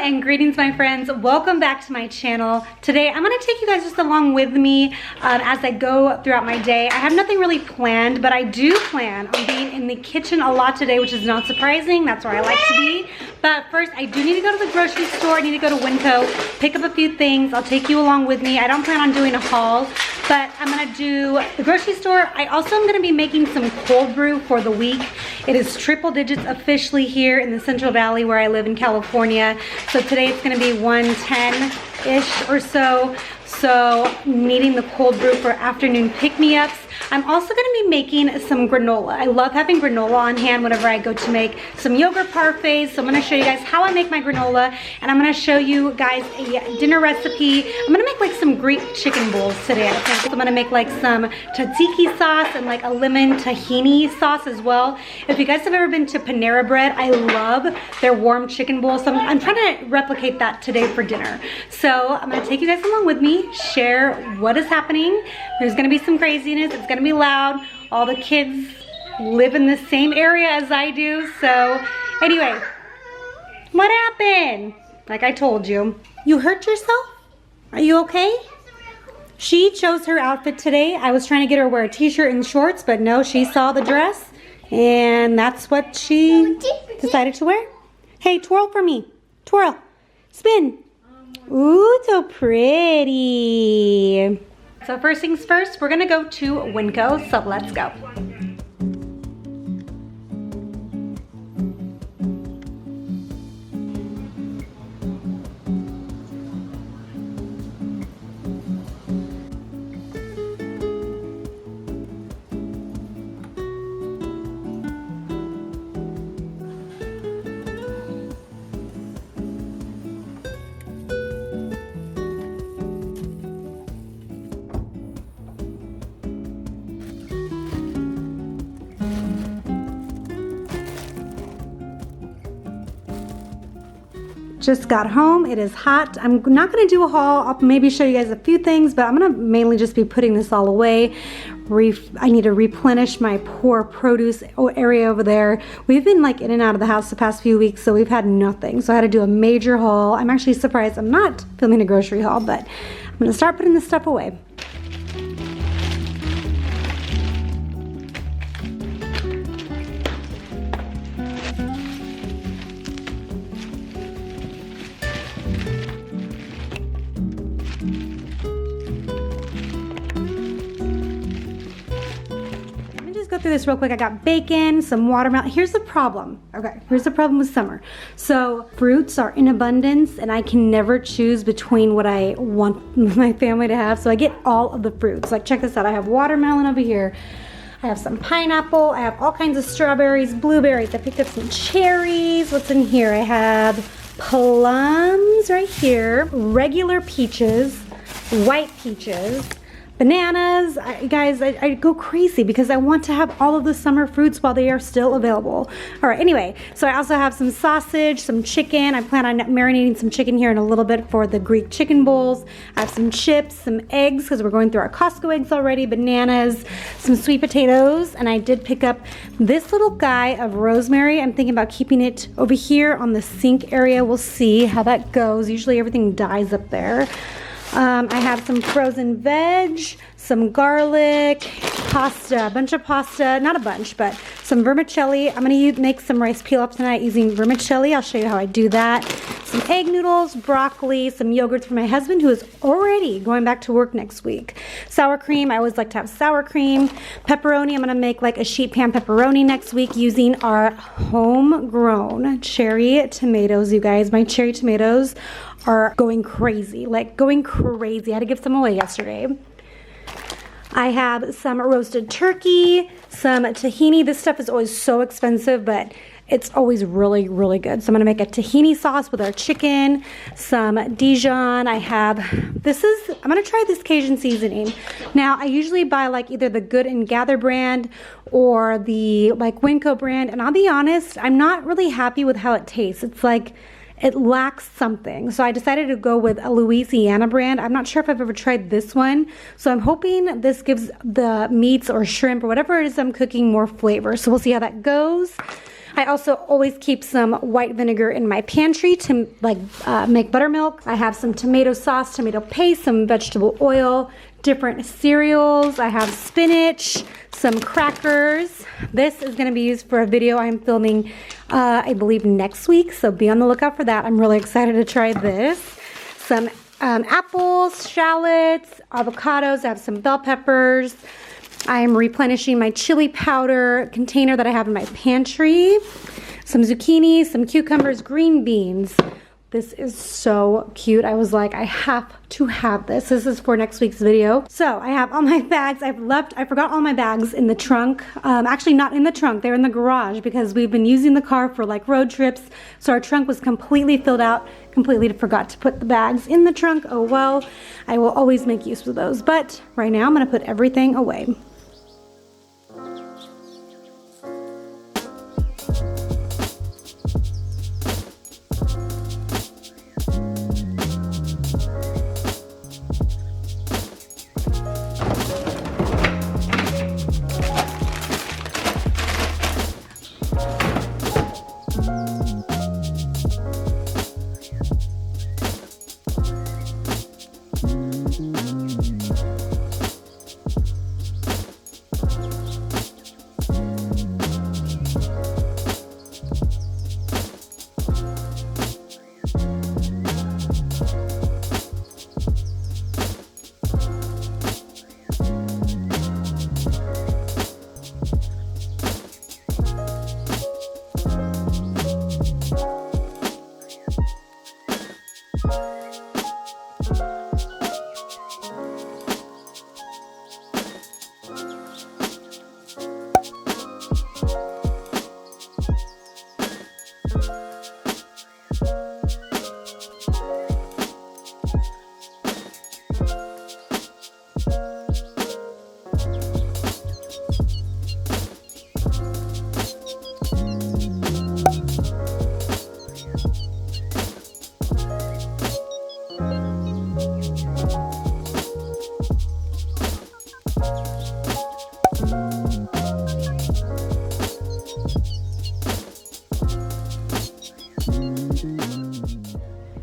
and greetings my friends. Welcome back to my channel. Today I'm going to take you guys just along with me as I go throughout my day. I have nothing really planned, but I do plan on being in the kitchen a lot today, which is not surprising. That's where I like to be. But first I do need to go to the grocery store. I need to go to Winco, pick up a few things. I'll take you along with me. I don't plan on doing a haul, but I'm going to do the grocery store. I also am going to be making some cold brew for the week. It is triple digits officially here in the Central Valley where I live in California. So today it's going to be 110-ish or so. So needing the cold brew for afternoon pick-me-ups. I'm also going to be making some granola. I love having granola on hand whenever I go to make some yogurt parfaits. So I'm going to show you guys how I make my granola, and I'm going to show you guys a dinner recipe. I'm going to make like some Greek chicken bowls today. I think I'm going to make like some tzatziki sauce and like a lemon tahini sauce as well. If you guys have ever been to Panera Bread, I love their warm chicken bowls. So I'm trying to replicate that today for dinner. So I'm going to take you guys along with me, share what is happening. There's going to be some craziness. It's going to be loud. All the kids live in the same area as I do. So anyway, what happened? Like I told you. You hurt yourself? Are you okay? She chose her outfit today. I was trying to get her to wear a t-shirt and shorts, but no, she saw the dress and that's what she decided to wear. Hey, twirl for me. Twirl. Spin. Ooh, so pretty. So first things first, we're gonna go to Winco, so let's go. Just got home. It is hot. I'm not going to do a haul. I'll maybe show you guys a few things, but I'm going to mainly just be putting this all away. I need to replenish my poor produce area over there. We've been like in and out of the house the past few weeks, so we've had nothing. So I had to do a major haul. I'm actually surprised I'm not filming a grocery haul, but I'm going to start putting this stuff away. Go through this real quick. I got bacon, some watermelon. Here's the problem. Okay, here's the problem with summer. So fruits are in abundance and I can never choose between what I want my family to have. So I get all of the fruits. Like check this out. I have watermelon over here. I have some pineapple. I have all kinds of strawberries, blueberries. I picked up some cherries. What's in here? I have plums right here, regular peaches, white peaches, bananas. Guys, I go crazy because I want to have all of the summer fruits while they are still available. All right, anyway, so I also have some sausage, some chicken. I plan on marinating some chicken here in a little bit for the Greek chicken bowls. I have some chips, some eggs because we're going through our Costco eggs already, bananas, some sweet potatoes, and I did pick up this little guy of rosemary. I'm thinking about keeping it over here on the sink area. We'll see how that goes. Usually everything dies up there. I have some frozen veg, some garlic, pasta, a bunch of pasta, not a bunch, but some vermicelli. I'm going to make some rice pilaf tonight using vermicelli. I'll show you how I do that. Some egg noodles, broccoli, some yogurts for my husband who is already going back to work next week. Sour cream, I always like to have sour cream. Pepperoni, I'm going to make like a sheet pan pepperoni next week using our homegrown cherry tomatoes, you guys. My cherry tomatoes are going crazy, like going crazy. I had to give some away yesterday. I have some roasted turkey, some tahini. This stuff is always so expensive, but it's always really, really good. So I'm gonna make a tahini sauce with our chicken, some Dijon. I'm gonna try this Cajun seasoning. Now, I usually buy like either the Good and Gather brand or the like Winco brand, and I'll be honest, I'm not really happy with how it tastes. It's like, it lacks something. So I decided to go with a Louisiana brand. I'm not sure if I've ever tried this one. So I'm hoping this gives the meats or shrimp or whatever it is I'm cooking more flavor. So we'll see how that goes. I also always keep some white vinegar in my pantry to make buttermilk. I have some tomato sauce, tomato paste, some vegetable oil, different cereals. I have spinach, some crackers. This is going to be used for a video I'm filming, I believe, next week. So be on the lookout for that. I'm really excited to try this. Some apples, shallots, avocados. I have some bell peppers. I'm replenishing my chili powder container that I have in my pantry. Some zucchini, some cucumbers, green beans. This is so cute. I was like, I have to have this. This is for next week's video. So I have all my bags. I forgot all my bags in the trunk. Actually not in the trunk, they're in the garage because we've been using the car for like road trips. So our trunk was completely filled out, completely forgot to put the bags in the trunk. Oh well, I will always make use of those. But right now I'm gonna put everything away.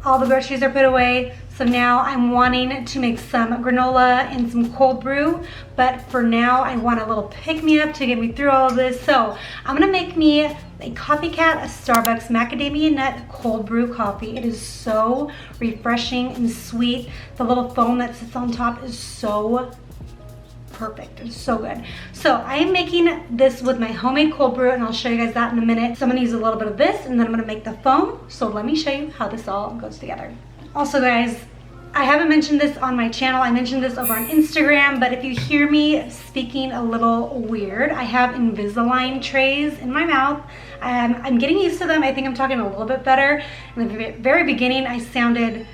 All the groceries are put away, so now I'm wanting to make some granola and some cold brew, but for now I want a little pick-me-up to get me through all of this. So I'm gonna make me a Copycat, a Starbucks macadamia nut cold brew coffee. It is so refreshing and sweet. The little foam that sits on top is so perfect. It's so good. So I am making this with my homemade cold brew, and I'll show you guys that in a minute. So I'm gonna use a little bit of this, and then I'm gonna make the foam. So let me show you how this all goes together. Also guys, I haven't mentioned this on my channel. I mentioned this over on Instagram, but if you hear me speaking a little weird, I have Invisalign trays in my mouth. I'm getting used to them. I think I'm talking a little bit better. In the very beginning, I sounded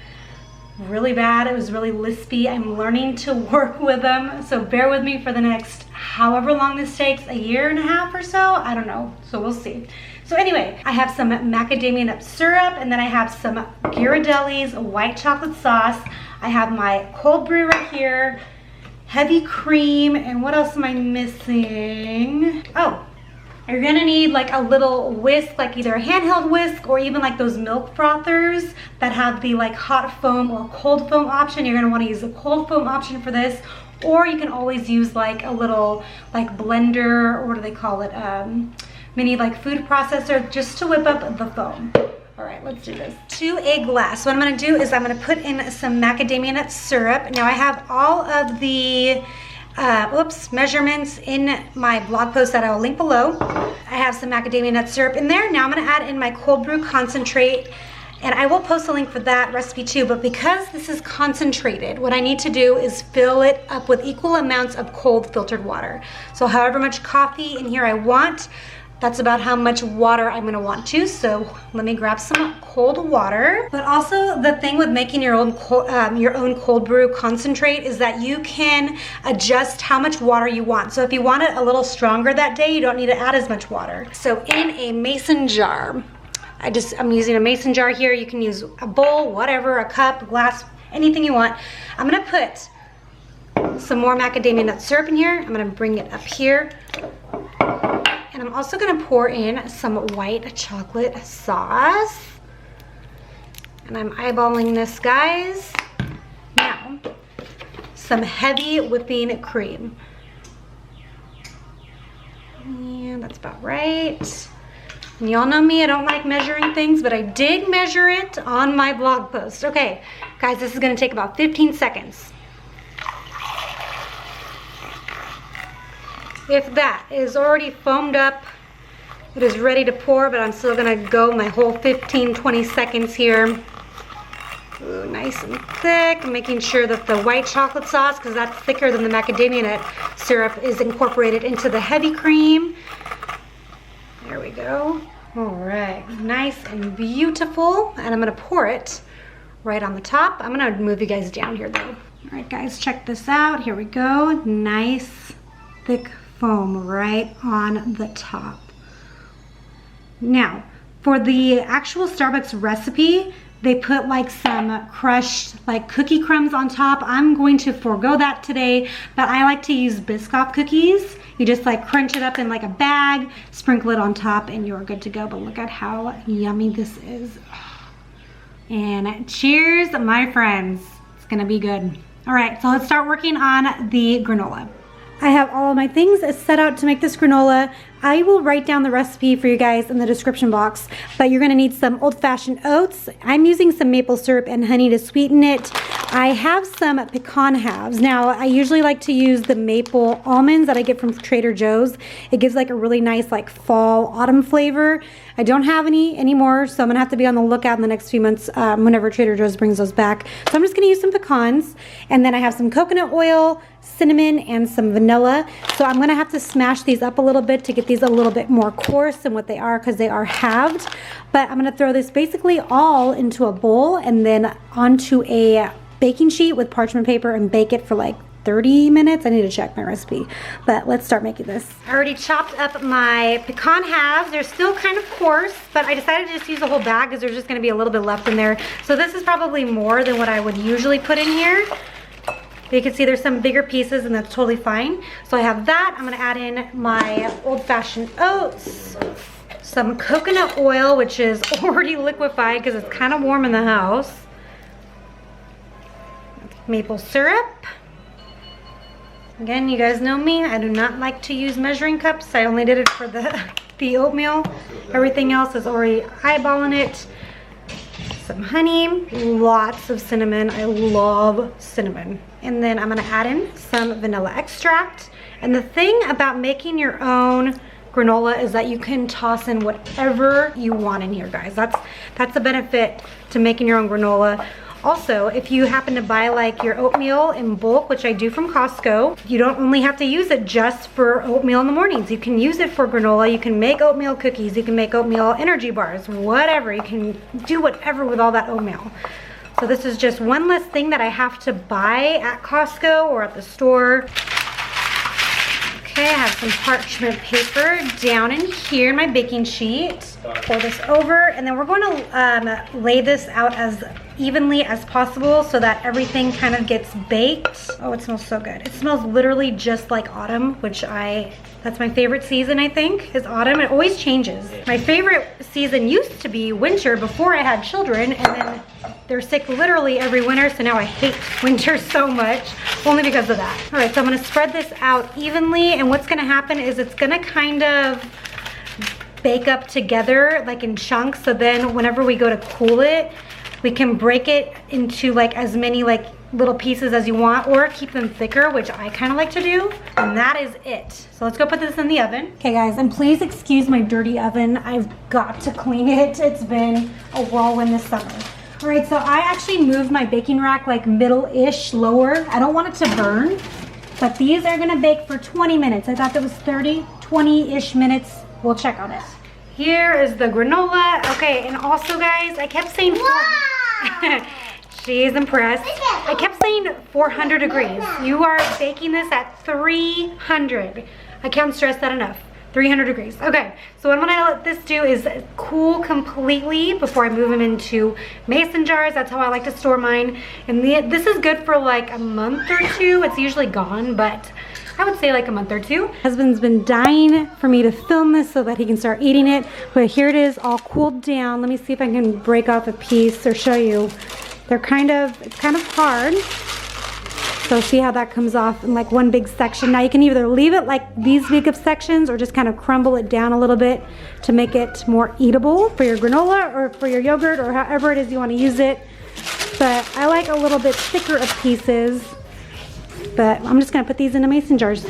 really bad. It was really lispy. I'm learning to work with them, so bear with me for the next however long this takes, a year and a half or so, I don't know, so we'll see. So anyway, I have some macadamia nut syrup, and then I have some Ghirardelli's white chocolate sauce. I have my cold brew right here, heavy cream, and what else am I missing? Oh, you're gonna need like a little whisk, like either a handheld whisk or even like those milk frothers that have the like hot foam or cold foam option. You're gonna wanna use the cold foam option for this, or you can always use like a little like blender, or what do they call it? Mini like food processor, just to whip up the foam. All right, let's do this. To a glass, what I'm gonna do is I'm gonna put in some macadamia nut syrup. Now I have all of the measurements in my blog post that I will link below. I have some macadamia nut syrup in there. Now I'm gonna add in my cold brew concentrate, and I will post a link for that recipe too, but because this is concentrated, what I need to do is fill it up with equal amounts of cold filtered water. So however much coffee in here I want, that's about how much water I'm gonna want to. So let me grab some cold water. But also the thing with making your own cold brew concentrate is that you can adjust how much water you want. So if you want it a little stronger that day, you don't need to add as much water. So in a mason jar, I'm using a mason jar here. You can use a bowl, whatever, a cup, glass, anything you want. I'm gonna put some more macadamia nut syrup in here. I'm gonna bring it up here. and I'm also gonna pour in some white chocolate sauce. And I'm eyeballing this, guys. Now, some heavy whipping cream. And that's about right. And y'all know me, I don't like measuring things, but I did measure it on my blog post. Okay, guys, this is gonna take about 15 seconds. If that is already foamed up, it is ready to pour, but I'm still gonna go my whole 15-20 seconds here. Ooh, nice and thick. I'm making sure that the white chocolate sauce, because that's thicker than the macadamia nut syrup, is incorporated into the heavy cream. There we go. All right, nice and beautiful. And I'm gonna pour it right on the top. I'm gonna move you guys down here though. All right, guys, check this out. Here we go. Nice, thick foam right on the top. Now, for the actual Starbucks recipe, they put like some crushed like cookie crumbs on top. I'm going to forego that today, but I like to use Biscoff cookies. You just like crunch it up in like a bag, sprinkle it on top, and you're good to go. But look at how yummy this is. And cheers, my friends. It's gonna be good. All right, so let's start working on the granola. I have all of my things set out to make this granola. I will write down the recipe for you guys in the description box, but you're gonna need some old-fashioned oats. I'm using some maple syrup and honey to sweeten it. I have some pecan halves. Now, I usually like to use the maple almonds that I get from Trader Joe's. It gives like a really nice like fall, autumn flavor. I don't have any anymore, so I'm gonna have to be on the lookout in the next few months whenever Trader Joe's brings those back. So I'm just gonna use some pecans, and then I have some coconut oil, cinnamon, and some vanilla. So I'm gonna have to smash these up a little bit to get these a little bit more coarse than what they are, because they are halved. But I'm gonna throw this basically all into a bowl and then onto a baking sheet with parchment paper and bake it for like 30 minutes. I need to check my recipe, but let's start making this. I already chopped up my pecan halves. They're still kind of coarse, but I decided to just use the whole bag because there's just gonna be a little bit left in there. So this is probably more than what I would usually put in here. You can see there's some bigger pieces, and that's totally fine. So I have that. I'm gonna add in my old-fashioned oats, some coconut oil, which is already liquefied because it's kind of warm in the house, maple syrup. Again, you guys know me, I do not like to use measuring cups. I only did it for the oatmeal. Everything else is already eyeballing it. Some honey, lots of cinnamon. I love cinnamon. And then I'm gonna add in some vanilla extract. And the thing about making your own granola is that you can toss in whatever you want in here, guys. That's the benefit to making your own granola. Also, if you happen to buy like your oatmeal in bulk, which I do from Costco, you don't only have to use it just for oatmeal in the mornings. You can use it for granola. You can make oatmeal cookies. You can make oatmeal energy bars, whatever. You can do whatever with all that oatmeal. So this is just one less thing that I have to buy at Costco or at the store. Okay, I have some parchment paper down in here in my baking sheet. Pour this over, and then we're going to lay this out as evenly as possible so that everything kind of gets baked. Oh, it smells so good. It smells literally just like autumn, which that's my favorite season, I think, is autumn. It always changes. My favorite season used to be winter before I had children, and then they're sick literally every winter, so now I hate winter so much, only because of that. All right, so I'm gonna spread this out evenly, and what's gonna happen is it's gonna kind of bake up together like in chunks, so then whenever we go to cool it, we can break it into like as many like little pieces as you want, or keep them thicker, which I kind of like to do. And that is it. So let's go put this in the oven. Okay guys, and please excuse my dirty oven. I've got to clean it. It's been a whirlwind this summer. All right, so I actually moved my baking rack like middle-ish lower. I don't want it to burn, but these are gonna bake for 20 minutes. I thought that was 30, 20-ish minutes. We'll check on it. Here is the granola. Okay, and also guys, I kept saying, wow. She's impressed. I kept saying 400 degrees. You are baking this at 300. I can't stress that enough. 300 degrees. Okay, so what I'm gonna let this do is cool completely before I move them into mason jars. That's how I like to store mine. And this is good for like a month or two. It's usually gone, but I would say like a month or two. Husband's been dying for me to film this so that he can start eating it, but here it is all cooled down. Let me see if I can break off a piece or show you. It's kind of hard. So see how that comes off in like one big section. Now you can either leave it like these big of sections or just kind of crumble it down a little bit to make it more eatable for your granola or for your yogurt or however it is you want to use it. But I like a little bit thicker of pieces. But I'm just gonna put these into mason jars.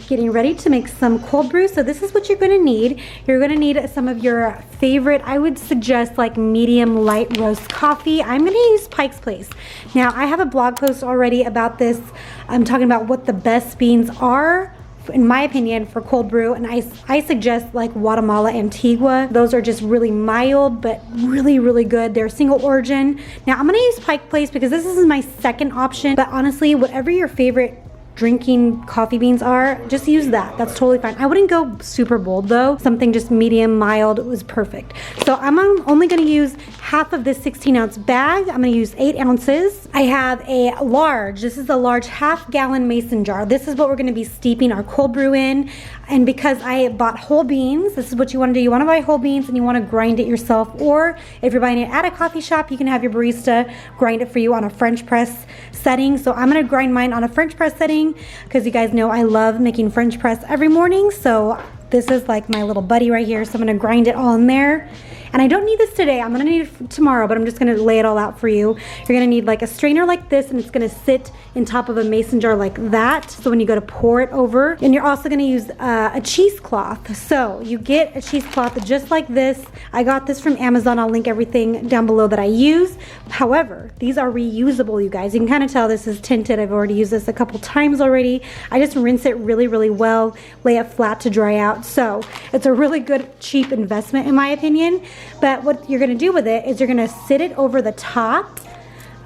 Getting ready to make some cold brew. So this is what you're gonna need. You're gonna need some of your favorite, I would suggest like medium light roast coffee. I'm gonna use Pike's Place. Now I have a blog post already about this. I'm talking about what the best beans are, in my opinion, for cold brew, and I suggest like Guatemala Antigua. Those are just really mild, but really, really good. They're single origin. Now I'm gonna use Pike's Place because this is my second option, but honestly, whatever your favorite drinking coffee beans are, just use that. That's totally fine. I wouldn't go super bold though. Something just medium, mild was perfect. So I'm only gonna use half of this 16-ounce bag. I'm gonna use 8 ounces. I have a large, this is a large half-gallon mason jar. This is what we're gonna be steeping our cold brew in. And because I bought whole beans, this is what you wanna do. You wanna buy whole beans and you wanna grind it yourself, or if you're buying it at a coffee shop, you can have your barista grind it for you on a French press setting. So I'm gonna grind mine on a French press setting because you guys know I love making French press every morning. So this is like my little buddy right here. So I'm gonna grind it all in there. And I don't need this today, I'm gonna need it tomorrow, but I'm just gonna lay it all out for you. You're gonna need like a strainer like this, and it's gonna sit in top of a mason jar like that. So when you go to pour it over, and you're also gonna use a cheesecloth. So you get a cheesecloth just like this. I got this from Amazon. I'll link everything down below that I use. However, these are reusable, you guys. You can kind of tell this is tinted. I've already used this a couple times already. I just rinse it really, really well, lay it flat to dry out. So it's a really good, cheap investment in my opinion. But what you're gonna do with it is you're gonna sit it over the top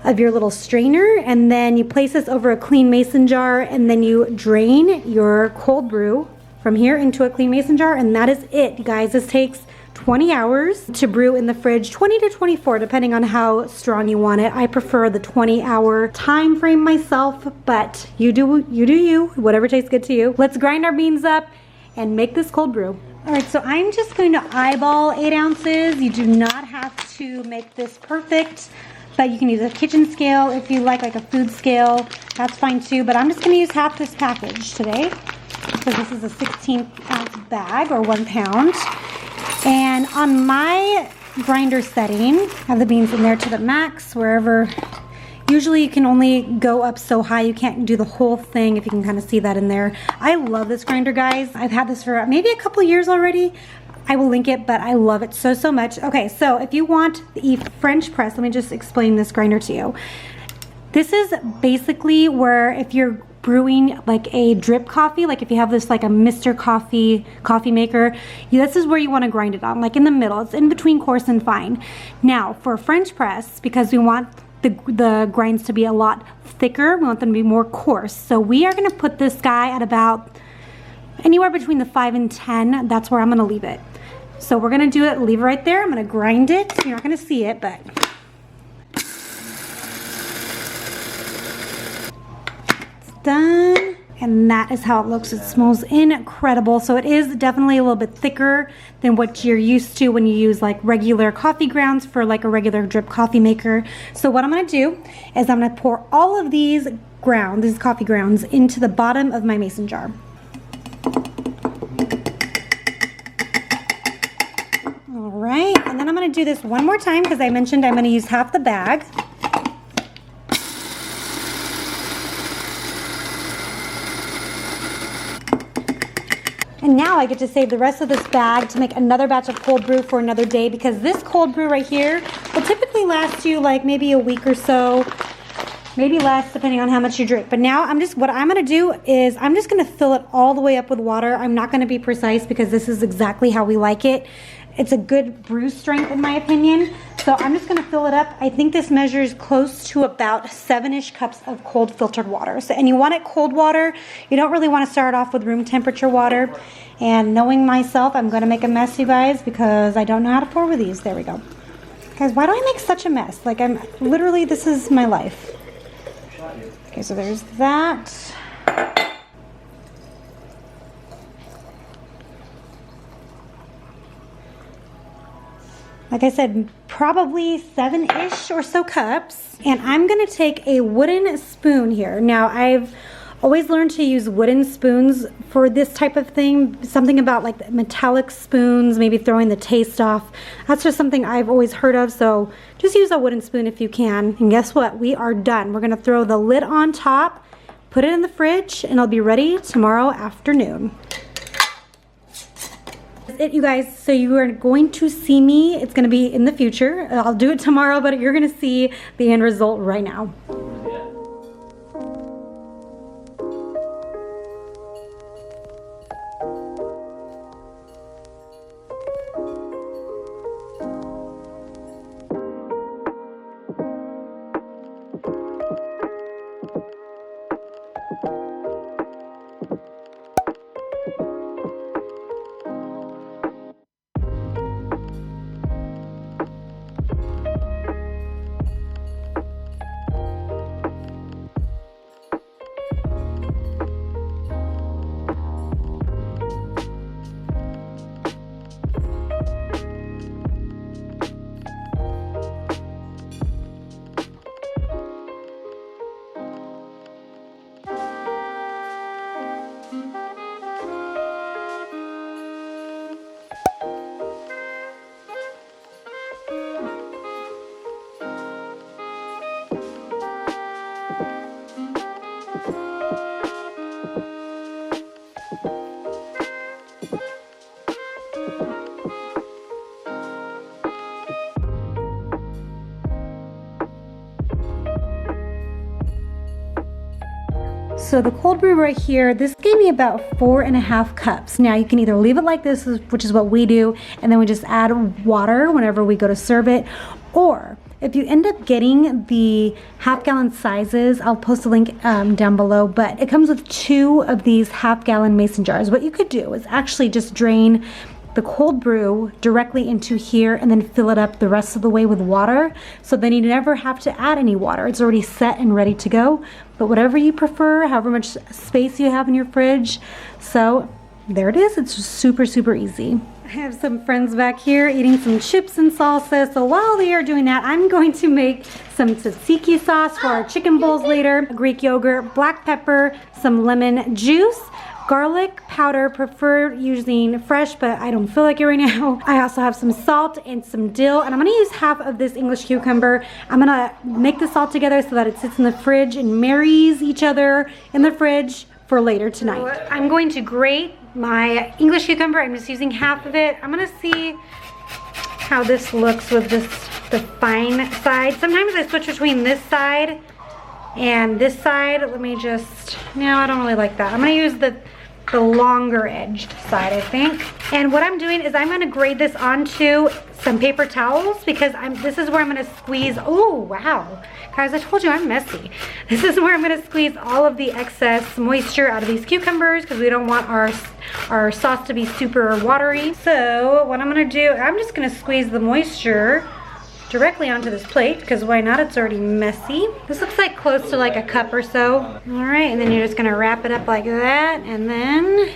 of your little strainer, and then you place this over a clean mason jar, and then you drain your cold brew from here into a clean mason jar, and that is it, guys. This takes 20 hours to brew in the fridge, 20 to 24, depending on how strong you want it. I prefer the 20-hour time frame myself, but you do you, whatever tastes good to you. Let's grind our beans up and make this cold brew. All right, so I'm just going to eyeball 8 ounces. You do not have to make this perfect, but you can use a kitchen scale if you like a food scale. That's fine too, but I'm just gonna use half this package today because this is a 16-ounce bag, or 1 pound. And on my grinder setting, I have the beans in there to the max, wherever. Usually you can only go up so high. You can't do the whole thing, if you can kind of see that in there. I love this grinder, guys. I've had this for maybe a couple years already. I will link it, but I love it so, so much. Okay, so if you want the French press, let me just explain this grinder to you. This is basically where if you're brewing like a drip coffee, like if you have this like a Mr. Coffee maker, this is where you want to grind it on, like in the middle. It's in between coarse and fine. Now for French press, because we want the grinds to be a lot thicker, we want them to be more coarse. So we are going to put this guy at about anywhere between the 5 and 10. That's where I'm going to leave it. So we're going to do it, leave it right there. I'm going to grind it. You're not going to see it, but it's done. And that is how it looks. It smells incredible. So it is definitely a little bit thicker than what you're used to when you use like regular coffee grounds for like a regular drip coffee maker. So what I'm gonna do is I'm gonna pour all of these coffee grounds into the bottom of my mason jar. All right, and then I'm gonna do this one more time because I mentioned I'm gonna use half the bag. And now I get to save the rest of this bag to make another batch of cold brew for another day, because this cold brew right here will typically last you like maybe a week or so, maybe less depending on how much you drink. But now what I'm gonna do is I'm just gonna fill it all the way up with water. I'm not gonna be precise because this is exactly how we like it. it's a good brew strength in my opinion. So I'm just gonna fill it up. I think this measures close to about 7-ish cups of cold filtered water. So, and you want it cold water. You don't really want to start off with room temperature water. And knowing myself, I'm gonna make a mess, you guys, because I don't know how to pour with these. There we go. Guys, why do I make such a mess? Like, I'm literally, this is my life. Okay, so there's that. Like I said, probably 7-ish or so cups. And I'm gonna take a wooden spoon here. Now, I've always learned to use wooden spoons for this type of thing. Something about like metallic spoons, maybe throwing the taste off. That's just something I've always heard of, so just use a wooden spoon if you can. And guess what? We are done. We're gonna throw the lid on top, put it in the fridge, and it'll be ready tomorrow afternoon. That's it, you guys. So you are going to see me. It's gonna be in the future. I'll do it tomorrow, but you're gonna see the end result right now. So the cold brew right here, this gave me about 4.5 cups. Now you can either leave it like this, which is what we do, and then we just add water whenever we go to serve it. Or if you end up getting the half-gallon sizes, I'll post a link down below, but it comes with 2 of these half-gallon mason jars. What you could do is actually just drain the cold brew directly into here and then fill it up the rest of the way with water, so then you never have to add any water. It's already set and ready to go. But whatever you prefer, however much space you have in your fridge. So there it is. It's just super, super easy. I have some friends back here eating some chips and salsa. So while they are doing that, I'm going to make some tzatziki sauce for our chicken bowls later. Greek yogurt, black pepper, some lemon juice, garlic powder, preferred using fresh, but I don't feel like it right now. I also have some salt and some dill, and I'm gonna use half of this English cucumber. I'm gonna make this all together so that it sits in the fridge and marries each other in the fridge for later tonight. So I'm going to grate my English cucumber. I'm just using half of it. I'm gonna see how this looks with the fine side. Sometimes I switch between this side and this side. Let me just, no, I don't really like that. I'm gonna use the longer edged side, I think. And what I'm doing is I'm gonna grate this onto some paper towels because this is where I'm gonna squeeze, oh wow. Guys, I told you I'm messy. This is where I'm gonna squeeze all of the excess moisture out of these cucumbers because we don't want our sauce to be super watery. So what I'm gonna do, I'm just gonna squeeze the moisture directly onto this plate because why not? It's already messy. This looks like close to like a cup or so. All right, and then you're just gonna wrap it up like that, and then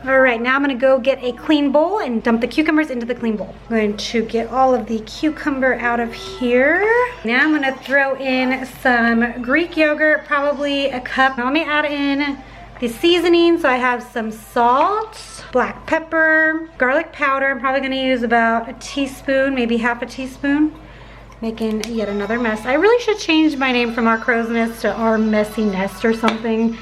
all right, now I'm gonna go get a clean bowl and dump the cucumbers into the clean bowl. I'm going to get all of the cucumber out of here. Now I'm gonna throw in some Greek yogurt, probably a cup. Now let me add in the seasoning. So I have some salt, black pepper, garlic powder. I'm probably gonna use about a teaspoon, maybe half a teaspoon. Making yet another mess. I really should change my name from Our Crow's Nest to Our Messy Nest or something.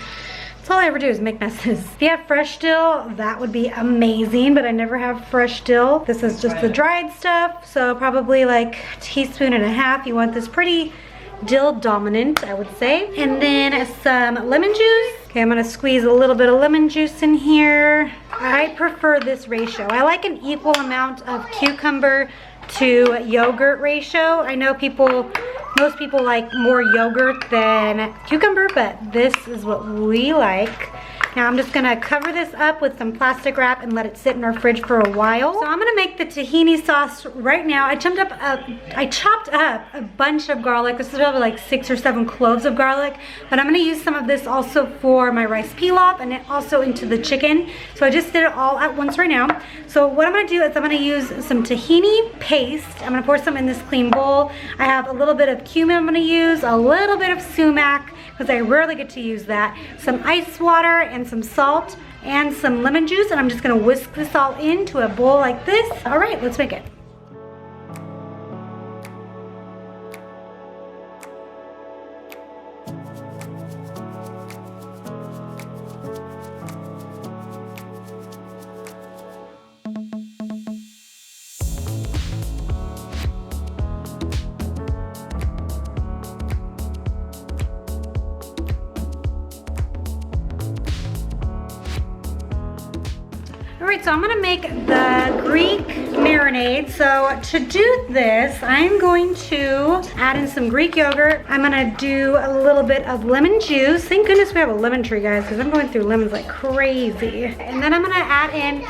That's all I ever do is make messes. If you have fresh dill, that would be amazing, but I never have fresh dill. This is just the dried stuff, so probably like a teaspoon and a half. You want this pretty dill dominant, I would say. And then some lemon juice. Okay, I'm gonna squeeze a little bit of lemon juice in here. I prefer this ratio. I like an equal amount of cucumber to yogurt ratio. I know most people like more yogurt than cucumber, but this is what we like. Now I'm just gonna cover this up with some plastic wrap and let it sit in our fridge for a while. So I'm gonna make the tahini sauce right now. I chopped up a bunch of garlic. This is probably like 6 or 7 cloves of garlic, but I'm gonna use some of this also for my rice pilaf and also into the chicken. So I just did it all at once right now. So what I'm gonna do is I'm gonna use some tahini paste. I'm gonna pour some in this clean bowl. I have a little bit of cumin I'm gonna use, a little bit of sumac, because I rarely get to use that, some ice water and some salt and some lemon juice, and I'm just gonna whisk this all into a bowl like this. All right, let's make it. Alright, so I'm gonna make the Greek marinade. So to do this, I'm going to add in some Greek yogurt. I'm gonna do a little bit of lemon juice. Thank goodness we have a lemon tree, guys, because I'm going through lemons like crazy. And then I'm gonna add in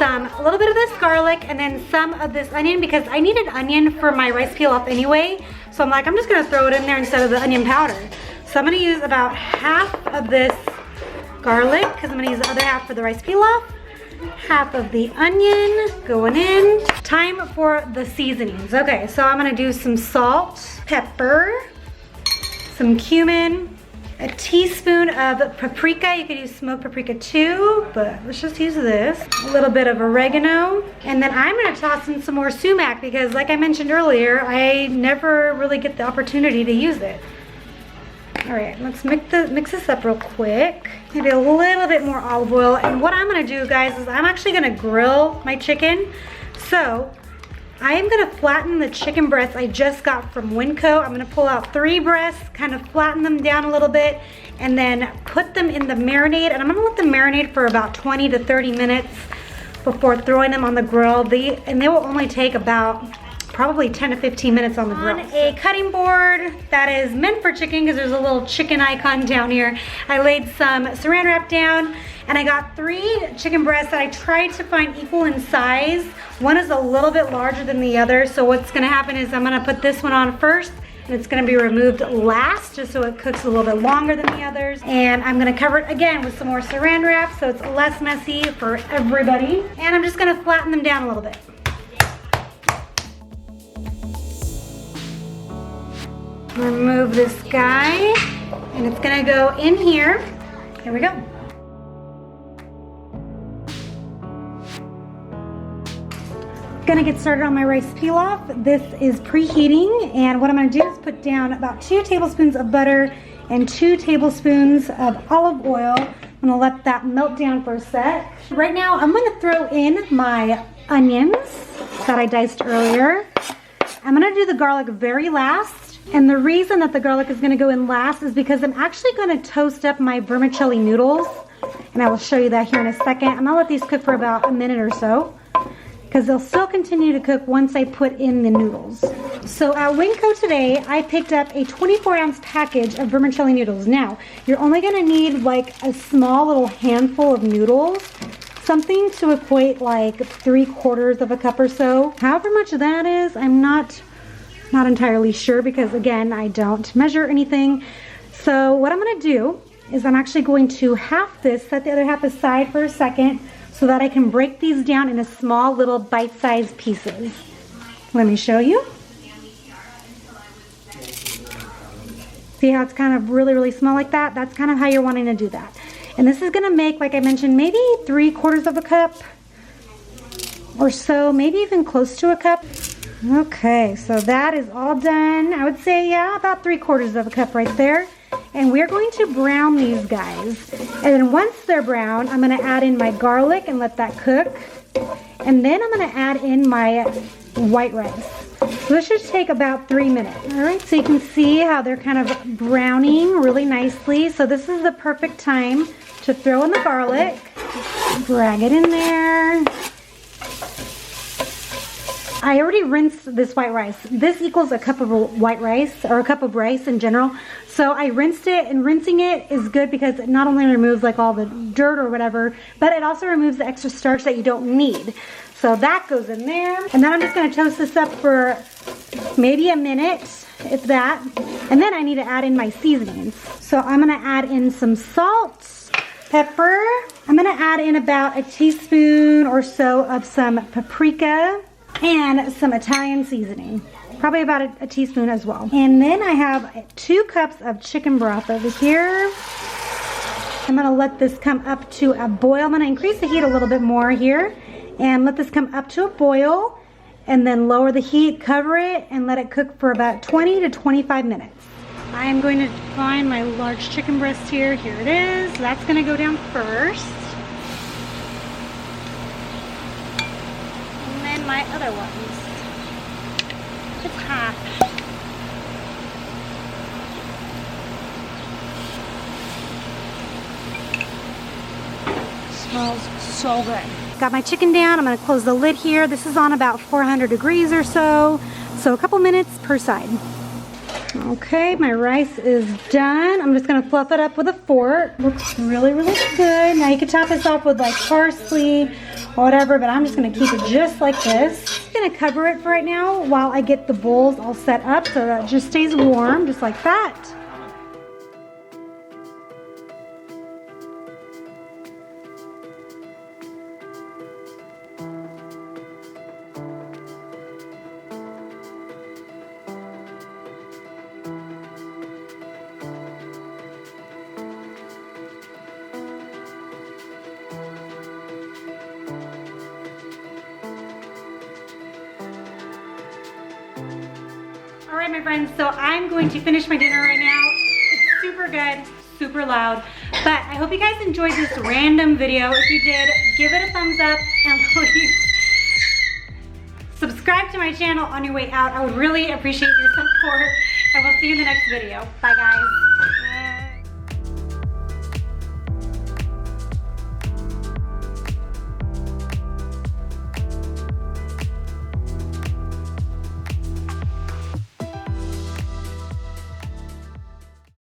a little bit of this garlic and then some of this onion, because I needed onion for my rice pilaf anyway. So I'm like, I'm just gonna throw it in there instead of the onion powder. So I'm gonna use about half of this garlic, because I'm gonna use the other half for the rice pilaf. Half of the onion going in. Time for the seasonings. Okay, so I'm gonna do some salt, pepper, some cumin, a teaspoon of paprika. You could use smoked paprika too, but let's just use this. A little bit of oregano. And then I'm gonna toss in some more sumac, because like I mentioned earlier, I never really get the opportunity to use it. All right, let's mix this up real quick. Maybe a little bit more olive oil. And what I'm gonna do, guys, is I'm actually gonna grill my chicken. So I am gonna flatten the chicken breasts I just got from Winco. I'm gonna pull out 3 breasts, kind of flatten them down a little bit, and then put them in the marinade. And I'm gonna let them marinate for about 20 to 30 minutes before throwing them on the grill. And they will only take about probably 10 to 15 minutes on the grill. On a cutting board that is meant for chicken, because there's a little chicken icon down here, I laid some saran wrap down, and I got 3 chicken breasts that I tried to find equal in size. One is a little bit larger than the other, so what's gonna happen is I'm gonna put this one on first, and it's gonna be removed last, just so it cooks a little bit longer than the others. And I'm gonna cover it again with some more saran wrap, so it's less messy for everybody. And I'm just gonna flatten them down a little bit. Remove this guy, and it's gonna go in here. Here we go. Gonna get started on my rice pilaf. This is preheating, and what I'm gonna do is put down about 2 tablespoons of butter and 2 tablespoons of olive oil. I'm gonna let that melt down for a sec. Right now, I'm gonna throw in my onions that I diced earlier. I'm gonna do the garlic very last. And the reason that the garlic is gonna go in last is because I'm actually gonna toast up my vermicelli noodles. And I will show you that here in a second. I'm gonna let these cook for about a minute or so, because they'll still continue to cook once I put in the noodles. So at Winco today, I picked up a 24-ounce package of vermicelli noodles. Now, you're only gonna need like a small little handful of noodles, something to equate like 3/4 of a cup or so. However much that is, I'm not entirely sure, because again, I don't measure anything. So what I'm gonna do is I'm actually going to half this, set the other half aside for a second, so that I can break these down into small little bite-sized pieces. Let me show you. See how it's kind of really, really small like that? That's kind of how you're wanting to do that. And this is gonna make, like I mentioned, maybe 3/4 of a cup or so, maybe even close to a cup. Okay, so that is all done. I would say, yeah, about 3/4 of a cup right there. And we're going to brown these guys. And then once they're brown, I'm gonna add in my garlic and let that cook. And then I'm gonna add in my white rice. So this should take about 3 minutes. All right, so you can see how they're kind of browning really nicely. So this is the perfect time to throw in the garlic. Drag it in there. I already rinsed this white rice. This equals a cup of white rice, or a cup of rice in general. So I rinsed it, and rinsing it is good because it not only removes like all the dirt or whatever, but it also removes the extra starch that you don't need. So that goes in there. And then I'm just gonna toast this up for maybe a minute, if that. And then I need to add in my seasonings. So I'm gonna add in some salt, pepper. I'm gonna add in about a teaspoon or so of some paprika and some Italian seasoning. Probably about a teaspoon as well. And then I have 2 cups of chicken broth over here. I'm gonna let this come up to a boil. I'm gonna increase the heat a little bit more here and let this come up to a boil, and then lower the heat, cover it, and let it cook for about 20 to 25 minutes. I am going to find my large chicken breast here. Here it is. That's gonna go down first. And then my other ones. It's hot. Smells so good. Got my chicken down. I'm gonna close the lid here. This is on about 400 degrees or so. So a couple minutes per side. Okay, my rice is done. I'm just gonna fluff it up with a fork. Looks really, really good. Now you can top this off with like parsley or whatever, but I'm just gonna keep it just like this. I'm gonna cover it for right now while I get the bowls all set up so that it just stays warm, just like that. All right, my friends, so I'm going to finish my dinner right now. It's super good, super loud, but I hope you guys enjoyed this random video. If you did, give it a thumbs up and please subscribe to my channel on your way out. I would really appreciate your support, and we'll see you in the next video. Bye, guys.